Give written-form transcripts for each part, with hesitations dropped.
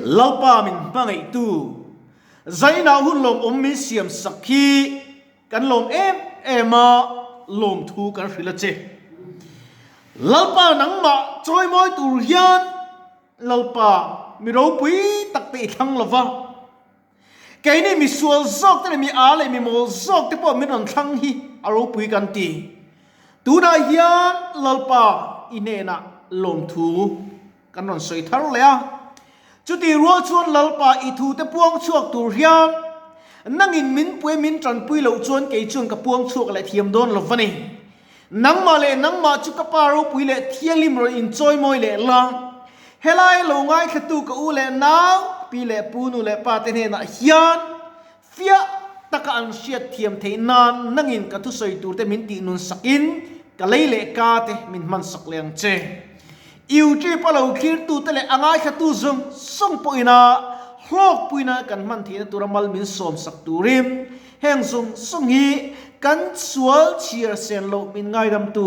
lalpa min pangai tu zaina hun lom mi siam sakhi kan lom ema lom thu kan rilache lalpa nangma troi moi tur hian lalpa mi ro pui takte thang lova cái này mi sual zok thế này mi á lại mi mol zok thế po mi non thang hi aro pui kan ti tu na hian lalpa inena lom thu kan non soi thar le a chu ti ro chuan lalpa I thu te puang chuak tur hian nangin min pui min tran pui lo chuan ke chuan ka puang chuak la thiam don lo vani nangma chu ka paro pui le thialim ro in choi moi le la helai lo ngai khatu ka u le naw pi le punu le pa te ne na hian fia taka an siat thiam the nan nangin ka thu soi tur te min ti nun sakin ka leile ka te min man sak leng che iu chi palo khir tu te le angai khatu zum song poina hlok puina kan man thi na turamal min som sak turim heng zum song hi kan sual chiar sen lo min ngai ram tu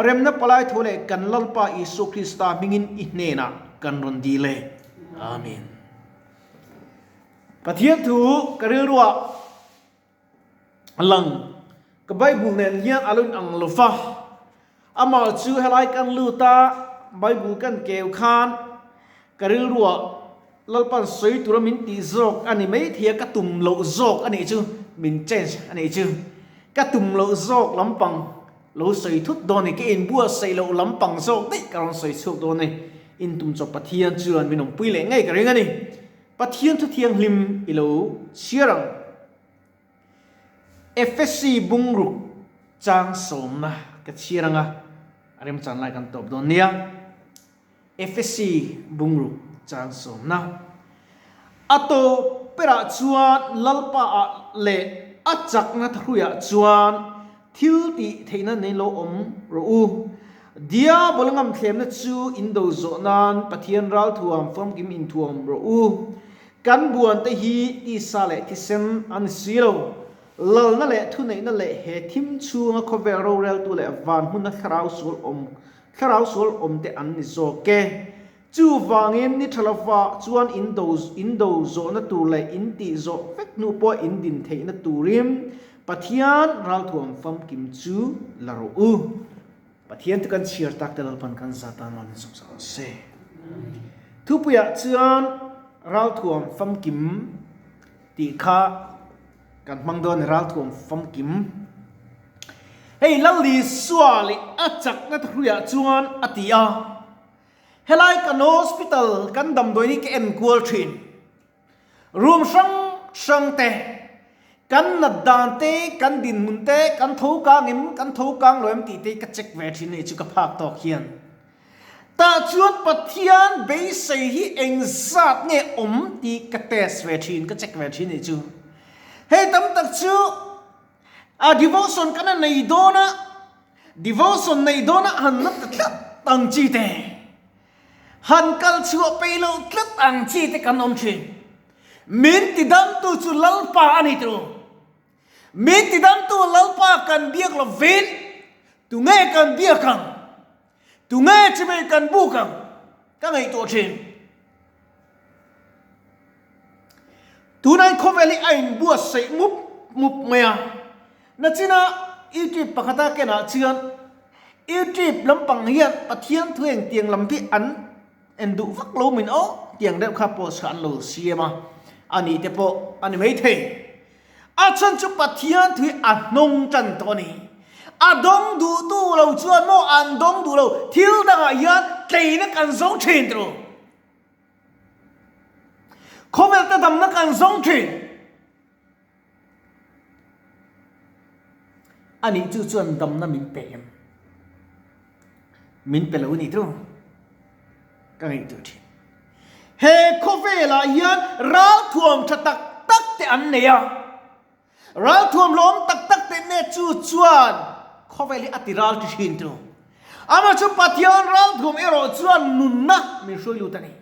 rem na palai thole kan lalpa Isu Krista mingin inena kan ron di le amen pathian thu karil ruwa lang ka bible nen lian alun ang lofa amal chu helai kan luta bible kan keu khan karil ruwa lalpan soi tura min ti zok ani mai thia ka tum lo zok ani chu min change ani chu ka tum lo zok lampang lo soi thut doni ke in bua sei lo lampang zok dei karon soi chuk doni in tum cho pathian chuan minong pui le ngai ka ring ani pathian thu thiang hlim ilo siarang FSC bungruk chang somna ka chiaranga arem chan lai kan top don nia FSC bungruk chang somna ato pera chuan lalpa a le achak na thruya chuan thil ti theina nei lo om ro u dia bolangam thlem na chu indo zo nan pathian Ralthuam from kim in thuam ro u kan buan te hi ti sa le ti sem an silo lal na le thu nei na le he thim chu nga khover ro rel tu le van hun na kharau sol om te an ni zo ke chu wangin ni thalawa chuan indo zo na tu le in ti zo fek nu po in din thei na turim pathian Ralthuam fam kim chu laro u pathian tu kan chiar tak te lalpan kan zatan man som sa se thupuya chuan Ralthuam fam kim ti kha kan mangdon Ralthuam fam kim hey lalli swali achak na thruya chuan atia helai kan hospital kan dam doi ni ke en kual thin room sang te kan na dan te kan din mun te kan tho ka ngim kan tho kang loem ti te ka check ve thin ni chu ka phak tok hian ta chuan pathian be sei hi engzat nge om ti ka test ve thin ka check ve thin ni chu hey tam tak chu a devotion kana nei dona han na tlat tang chi te han kal chu pe lo tlat ang chi te kan om thin min ti dam tu chu lalpa ani tu min ti dam tu lalpa kan biak lo ven tu nge kan biak kang tu nge chime kan bu kang ka ngai to thin tu nai khoveli ain bua sei mup maya na china YouTube pakata ke na chian YouTube lampang hian pathian thueng tiang lampi an endu vak lo min o tiang deuh kha po san lo siema ani te po ani mai the a chan chu pathian thui a nong chan to ni a dong du tu lo chuan mo an dong du lo thil danga hian tei na kan zong thin tro khovel ta dam na kan zong thin ani chu chuan dam na min pe lo ni tro ka ngai tu thi he khovela hian Ralthuam thatak tak te an neya Ralthuam lom tak te ne chu chuan khoveli atiral ti hin tro ama chu pathian Ralthuam ero chuan nun na mi soi lu tani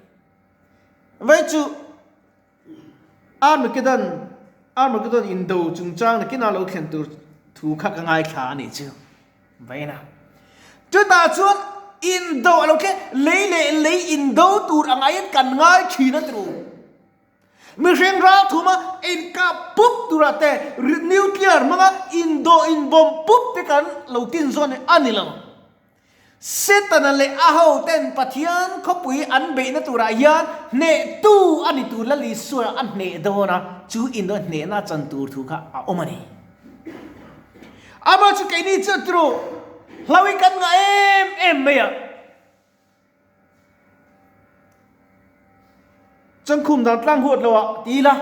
vai chu Armageddon indo chungchang na kina lo khen tu thu khak ngai kha ni chu vai na chu ta chuan indo alo ke le indo tur angai kan ngai thina tru มีเรื่องราวถูกมาเอ็นกาปุ๊บตัวแต่นิวเคลียร์มั้งอินโดอินบอมปุ๊บที่กันเราตินโซนอันนี้ละเสตันเลยอาหูเต้นปะเทียนเขาปุยอันเบนตัวรายานเนตูอันนี้ตัวละลิสัวอันเนโดนะจูอินโดเนน่าจันตูถูกค่ะอมันนี่อามาชุกไอ้นี่จะตรูเราวิกันง่ายเอ็มเมียจังคุมดันตั้งหัวเราอ่ะดีละ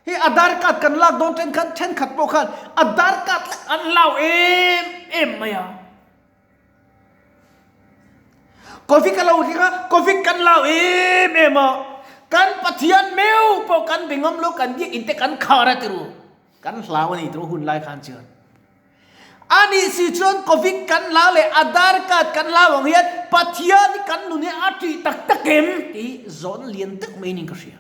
เฮ้อดาร์กัดกันลากโดนเทนขัดเทนขัดโปขันอดาร์กัดอันเล่าเอ็มเมียกอฟิกันเล่าที่ค่ะกอฟิกันเล่าเอ็มกันปะเทียนเมวพอกันเป็นงมโลกันยี่อินเตกันขาระติรูกันลาวนี่ตรูหุ่นไล่ขันเชิญอันนี้สิจนกอฟิกันลาวเลยอดาร์กัดกันลาวของเฮียปะเทียนกันนู่นนี่อาทิตักตะเกมที่โซนเลียนตึกไม่นิ่งก็เสีย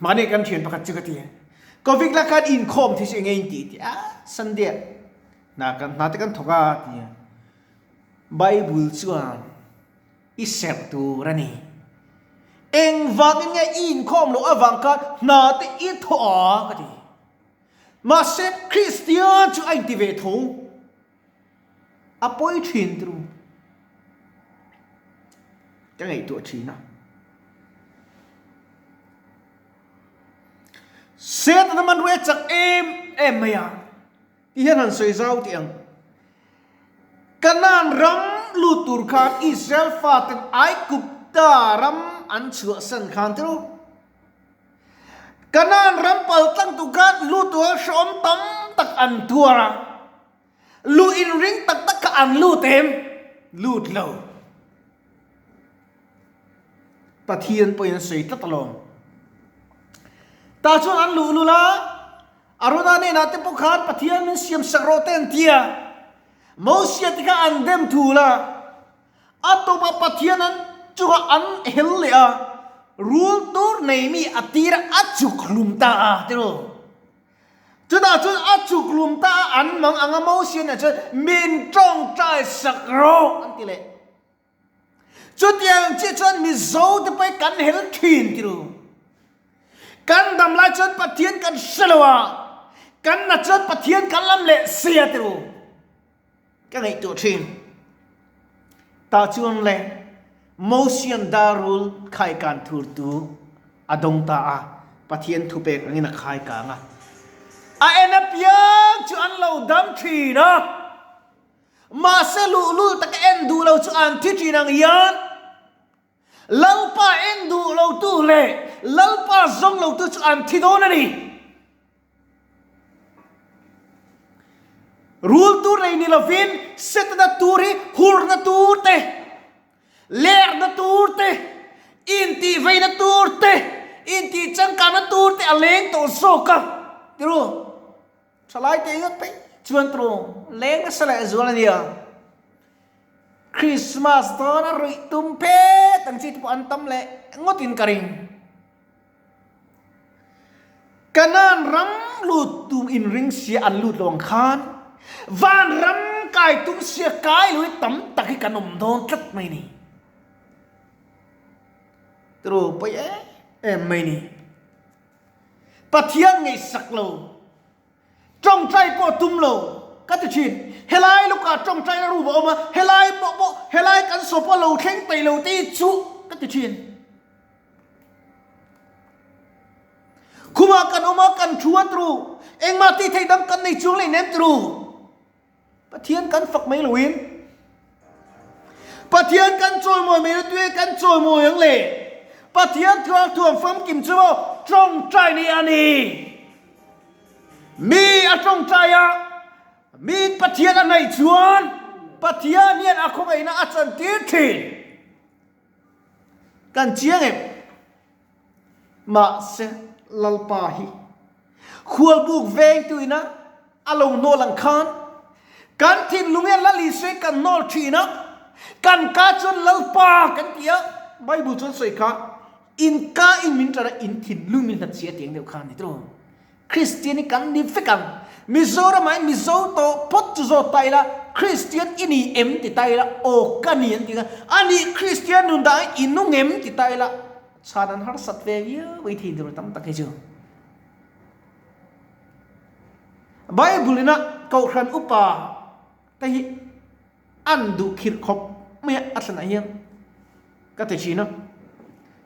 มาเนี่ยกันเขียนประกาศจุกทีกอฟิกละกันอินคอมที่เสียงเงินตีที่สันเดียนักกันทว่าที่ไบเบิลส่วนอิเซปตูรันนี่เองวังเงี้ยอินคอมหรือวังกันนาที่อิทอก็ดีมาเซตคริสเตียนจะไอ้ที่เวทงอภัยชินตรูจะไงตัวชีนะเซตนั้นมันเวจากเอ็มไม่ยาที่เห็นหันสวยเจ้าที่ยังกันนั่นรำลูตุรคานอิสราเอลฟาตินไอกุปตารำอันเชื่อสันขันตรูกันนั่นรำเปิลตั้งตุกันลูตัวชมตั้มตักอันตัวระลูอินริงตักอันลูเต็มลูดเลวปะเทียนไปยันสีตะลงตาชวนอันลูละอารมณ์นี้นะที่พวกเขาปะเทียนมันเสียมสักโรเตนเทียมอสิที่เขาอันเดิมทูละอัตโตปะเทียนนั้นจุกอันเฮลเลยอะรูลตัวในมีอัติระอัจจุกลุมตาเดี๋ยวจุดอาจุดอัจจุกลุมตาอันมังอังมอสิเนี่ยจะมินจงใจสักโรอันที่เลยจุดยังที่จนมิโซจะไปกันเฮลทินเดี๋ยวกันดำลายจนปะเทียนกันสลวะกันนัดจนปะเทียนกันลำเละเสียเดี๋ยวกันไอตัวทินตาชวนเลยโมเสียนดารุลขายการทูร์ตูอดงตาปะเทียนทุเปกนี่นักขายการเอ็นเปียงจวนเราดำทีนะมาเซลูตะเอ็นดูเราจวนที่จีนังยันเราป้าเอ็นดูเราตู้เล่เราป้าซงเราตู้จวนที่โดนนี่รูลตูเรนี่เราฟินเซตนัตูรีฮูร์นัตูเตเลร์นัตูเตอินทีไฟนัตูเตอินทีจังการนัตูเตอเลงตัวโซกับที่รู้สลายเตยไปชวนตรงเลงก็สลายส่วนนี้คริสต์มาสตอนนั้นรุ่ยตุ้มเพตั้งจิตปอันตั้มเละงดอินกระริงกันนั่นรำลูดตุ้มอินริงเสียอันลูดลวงคานวันรำกายตุ้มเสียกายลุยตั้มตะกี้กันนมโดนจัดไม่นี่ตรูไปไม่นี่ปะเทียนไงสักโลจงใจปอตุ้มโลก็จะชินเฮลัยลูกกาจงใจรู้บ่มาเฮลัยบ่เฮลัยกันสบว่าโลเข่งไปโลตีจุก็จะชินคุมากันอมากันชวนตรูเองมาที่ไทยดำกันในช่วงเลยเน้นตรูปะเทียนกันฝักไม่หลุยปะเทียนกันโจยมวยไม่รู้ตัวกันโจยมวยยังเล่ปะเทียนทวงฟังกิมจูจงใจนี่อันนี้มีจงใจมีปะเทียนอันไหนชวนปะเทียนเนี่ยอาคงไอ้น่าอาจารย์ตีทีกันเชียงมาเสลัลปาฮีขวบบุกเวงตุยนะอารมณ์โนลังคานกันทิ้งลุงเอ็นละลิเซกันโนทีนะกันกาจนลัลปากันเดียใบบุจนสวยค่ะอินกาอินมินตระอินทิ้งลุงมินตัดเสียเตียงเดียวกันนี่ตรงคริสเตียนกันดิฟิกันมิโซระไม่มิโซโตพุทธโซไตละคริสเตียนอินีเอ็มติไตละโอกันนี่อันที่อันนี้คริสเตียนนุ่นได้อินุงเอ็มติไตละ ชาดันฮาร์สัตเวียวิธีดูตั้มตะเกียบไบเบิลนะเขาขันอุปาแต่อันดูคิดครบไม่อัศนัยยังก็แต่ชีนะ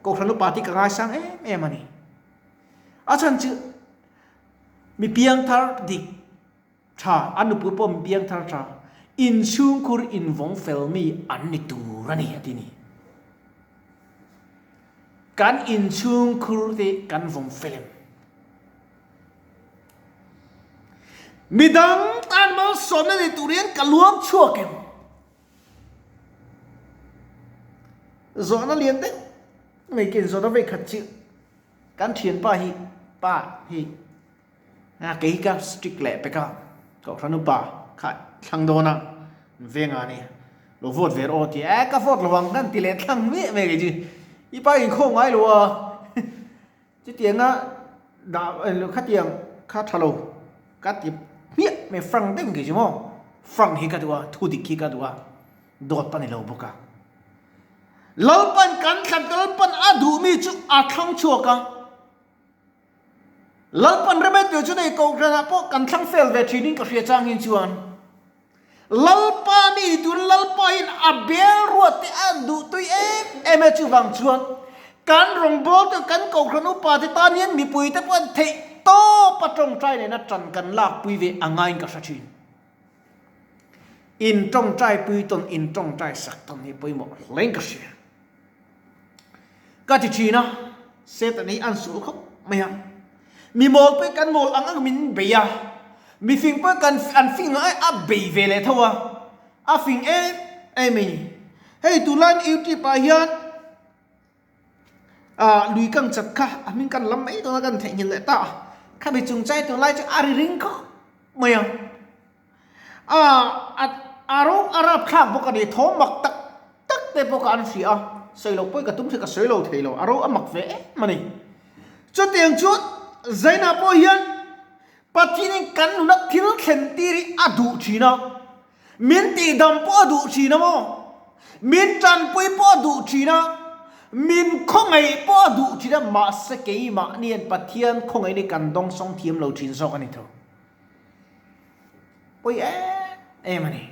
เขาขันอุปาที่กระไรสังมันนี่อาจารย์จืมีเพียงทาร์ดิชาอันดูปุ๊บมีเพียงทาร์ชาอินชูงคูอินวงเฟลมีอันนี้ตัวนี่ที่นี่การอินชูงคูที่การวงเฟลมีดังตานมาสอนในตัวเรียนกล้วงชั่วเกมสอนนักเรียนเด็กไม่เก่งสอนนักเรียนขัดชื่อการเขียนป้าฮีกี่ก็สตริกเล่ไปก็ขันุป้าขัดทั้งโดนะเวงานนี่เราโหวตเวรโอทีก็โหวตระวังกันตีเล่ทั้งไม่กี่จีอีป้าอินโค้งไงรัวจีเตียงนะดาขัดเตียงขัดทะลุกัดยิบเนี่ยไม่ฟังเต็มกี่ชั่วโมงฟังฮิกัดว่าทุดิฮิกัดว่าโดดปันในเราบุกะเราปันกันขัดเราปันอาดูมีจุดอาทั้งชั่วกันเราปันเรื่องเดียวจุดในกองกระนาพวกกันทั้งเฟลเวทีนี้ก็เสียจังหินชวนเราปันนี่ดูเราปันอาเบลรัวที่อาดูตัวเอเมจูบังชวนการรองบอลตัวกันกองกระนุปาที่ตอนนี้มีปุยแต่ปันเทโตปะจงใจในนัดจันกันลากปุยเวอ่างไงกับสัจจินอินจงใจปุยตนอินจงใจสักตนนี้ปุยหมดเล่นกับเสียก็จะชีนะเซตนี้อันสูงเขาไม่ฮะมีโมลไปกันโมลอังมินเบียมีฟิงไปกันอันฟิงไอ้อับเบย์เวเลยทัวอับฟิงมีเฮ้ยตุลันอิวที่ปายันลุยกันจักค่ะมินกันลำไม่ตัวกันแทงยินเลยตาข้าไปจงใจตัวไล่จะอาริริงก็ไม่ฮะอารมณ์อารับข้ามพวกกันนี่ท้องหมักตักแต่พวกกันเสียใส่ลงไปกับตุ้มเสกกับใส่ลงเทลอารมณ์หมักเวมันนี่จุดเตียงจุดใจน่าพอยันปัจจุบันกันนักที่เราเข็นตีรีอดูชีนะมินตีดำพอดูชีนะมั้งมินจันปุยพอดูชีนะมินคงไอ้พอดูชีนะมาสเกย์มาเนี่ยปัจจุบันคงไอ้ในกันดองสองทีมเราชินสองกันนี่เถอะปุยมันนี่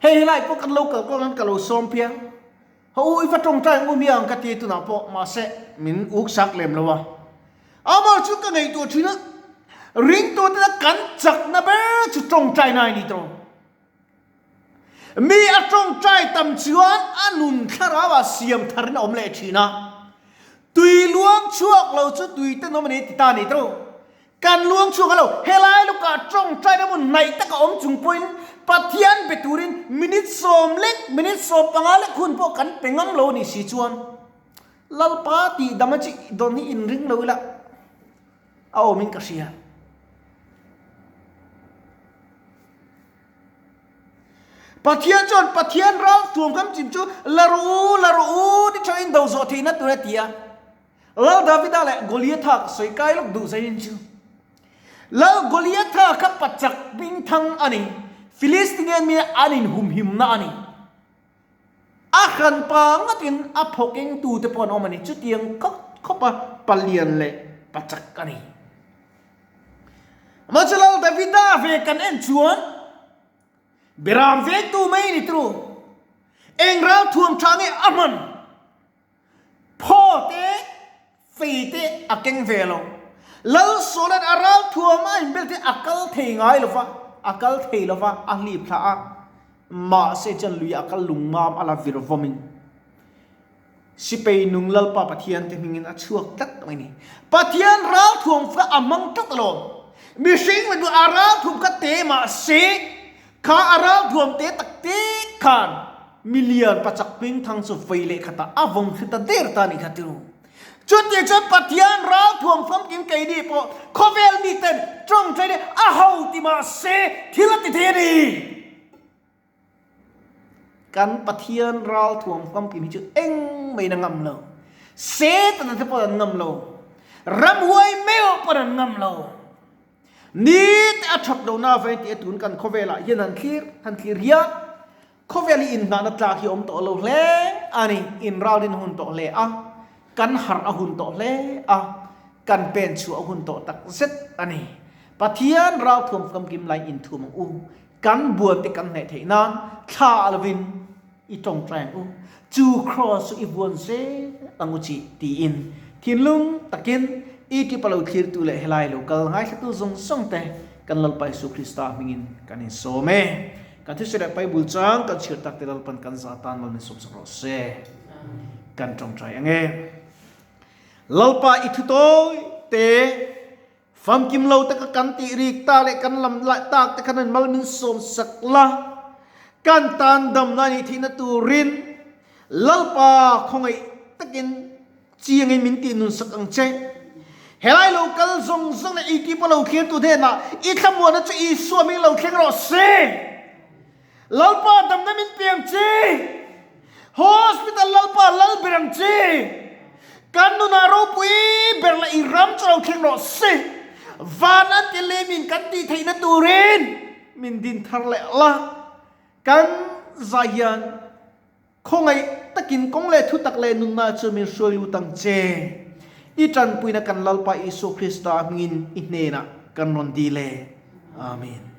เฮ้ยไล่พวกกันเราเกิดก็งั้นกันเราซ้อมเพียงเขาอีฟัดตรงใจงูมีอังกตีตัวน่ะพอมาเสมินอุกซักเล่มแล้ววะอามาชุดกันไอ้ตัวชีนะริงตัวนั้นกันจักนะเบ้ชุดตรงใจนายนี่ตรงมีอตรงใจตำชวนอนุนคาราวาเสียมทารินอมเลชีนะตุยล้วงช่วงเราชุดตุยเต้นน้ำมันติตานี่ตรงการล้วงช่วงเราเฮลัยลูกกาตรงใจนะมันในตะกอมจุงปุ่นปัทยันเปตูรินมินิสอมเล็กมินิสอมปังอาเล็กคุณพวกกันเป็นงั้นเรานี่สิชวนลัลปาตีดำจิโดนนี่อินริงเราละเอามินกระเสียปัทยันจนปัทยันเราถ่วงคำจิ้มจูลารูที่ชาวอินโดโซทีนัดตัวนี้ตีแล้วดาวิดอะไรโกลียทักสวยกายลูกดูใจยินจูแล้วโกลียทักกับปัจจักบินทังอันนี้ฟิลิสติเนียนมีอันนี้หุ่มหิมนาอันนี้อาขันปังก็เป็นอาพกเองตูเตปอนอมันนี่จุดยังเขาปะเลียนเลยปัจจักอันนี้มาจะเล่าดาวิดาเวกันเอ็นชวนเบรามเวกตูไม่นี่ตรูเองเราท่วมชาเนอามันพ่อเตฟีเตอาเก่งเวลแล้วส่วนอาราท่วมไม่เป็นที่อักลเทงไงหรือวะอักลเทลวะอัลลีพระมาเสจันลุยอักลลุงมามอาลาวิรวมินสิไปนุงลลปาปะเทียนที่มิงอัชวกตัดไว้นี่ปะเทียนเราท่วมฟ้าอามังตัดลงมีสิ่งมันดูอาราท่วมกัดเตมาเสข้าอาราท่วมเตตักเตกันมิลเลียนปัจจักพิงทางสุไฟเล็กขตาอาวงขตาเดร์ตานิขติรูจุดที่จะปะเทียนเราท่วมฟ้ากินไก่ดีพอคอเวลมีเต็มจงใจเดอาฮาวติมาเสทิลติเทนีกันปะเทียนเราท่วมฟ้ากินจุดเอ็งไม่นางำโลเสตันจะพอนังำโลรำหวยไม่อพอนังำโลนี่แต่อัชบดาวนาเวทีตุนกันคอเวล่ายันทันคีร์ยา เขาเวลีอินนาตลาที่อมโตโลเล่อันนี้อินเราดินหุ่นโตเล่อะกันหาหุ่นโตเล่อะกันเป็นชัวหุ่นโตตักเซตอันนี้ปะเทียนเราทุ่มกำกิมไลอินทุ่มอูกันบวชติกันเนเทนันข้าลวินอีตรงแรงอูจูครอสอีบวนเซอังอุจิตีอินทินลุงตะกินอีที่ปลุกคิดตุเลหลายโลกง่ายตุซงส่งแต่กันลลไปสุคริสตามิงินกันอินโซเมกันที่เสด็จไปบุญจังกันเชื่อตักที่ลลปันกันซาตานลลในสมสรเซกันตรงใจยังไงลลไปอิทุโตเตฟังกิมเราตะกันติริกตาเลกันลำละตากตะกันนั้นมัลมินสมสักละกันตันดำนันที่นัตูรินลลปาคงไอตะกินจีงไอมินตินุนสักอังเจเฮลัยโลกัลซงซงในอีที่พวกเราเขียนตัวเด่นนะอีขมวดนั้นจะอีสวมิเราเขียนรอเซลลปาดำนั้นมินเปียงจีฮอสพิทอลลลปาลลเบียงจีกันนุนารูปุยเบลอีรัมจะเราเขียนรอเซวานันเตเลมินกันตีไทยนัตูเรนมินดินทาร์เลละกันใจยันคงไอตะกินกงเลทุตักเลนุนาจะมีช่วยลูตังเจอีจันปุยนักกันลลปาอิสุคริสตามินอินเนนะกันรอนดีเลอาเมน